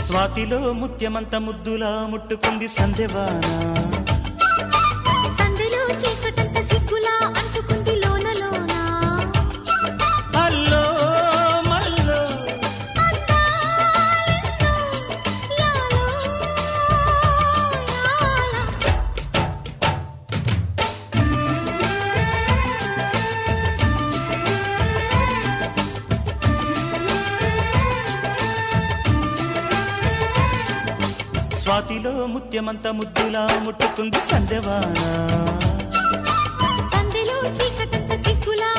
స్వాతిలో ముత్యమంత ముద్దులా ముట్టుకుంది సందెవాన సందెలో చీకటంత సిగ్గులా అంటుకుంది లోన లోన అల్లో మల్లో అందాలెన్నో లాలో లాలా. స్వాతిలో ముత్యమంత ముద్దులా ముట్టుకుంది సందెవాన సందెలో చీకటంత సిగ్గులా